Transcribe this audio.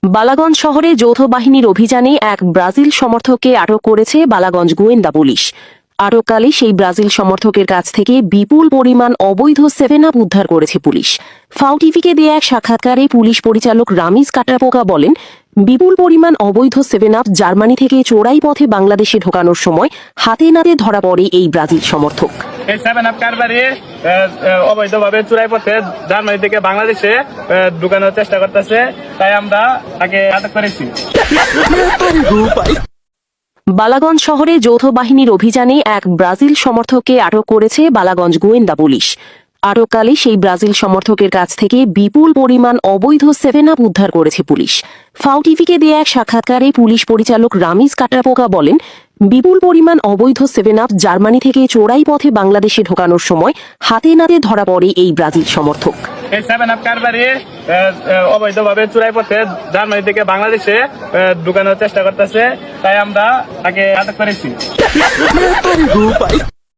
বালাগঞ্জ শহরে যৌথ বাহিনীর অভিযানে এক ব্রাজিল সমর্থককে আটক করেছে বালাগঞ্জ গোয়েন্দা পুলিশ। আটককালে সেই ব্রাজিল সমর্থকের কাছ থেকে বিপুল পরিমাণ অবৈধ 7 আপ উদ্ধার করেছে পুলিশ। ফাও টিভিকে দেয়া এক সাক্ষাৎকারে পুলিশ পরিচালক রামিজ কাটাপোকা বলেন, বিপুল পরিমাণ অবৈধ 7 আপ জার্মানি থেকে চোরাই পথে বাংলাদেশে ঢোকানোর সময় হাতে নাতে ধরা পড়ে এই ব্রাজিল সমর্থক। এই 7 আপ কারবারি অবৈধভাবে চোরাই পথে জার্মানি থেকে বাংলাদেশে ঢুকানোর চেষ্টা করতেছে, তাই আমরা তাকে আটক করেছি। বালাগঞ্জ শহরে যৌথ বাহিনীর অভিযানে এক ব্রাজিল সমর্থককে আটক করেছে বালাগঞ্জ গোয়েন্দা পুলিশ। আটককালে সেই ব্রাজিল সমর্থকের কাছ থেকে বিপুল পরিমাণ অবৈধ 7 আপ উদ্ধার করেছে পুলিশ। ফাও টিভিকে দেয়া এক সাক্ষাৎকারে পুলিশ পরিচালক রামিজ কাটাপোকা বলেন, বিপুল পরিমাণ অবৈধ 7 আপ জার্মানি থেকে চোরাই পথে বাংলাদেশে ঢোকানোর সময় হাতে নাতে ধরা পড়ে এই ব্রাজিল সমর্থক। এই 7 আপ কারবারি অবৈধভাবে চোরাই পথে জার্মানি থেকে বাংলাদেশে ঢুকানোর চেষ্টা করতেছে, তাই আমরা তাকে আটক করেছি।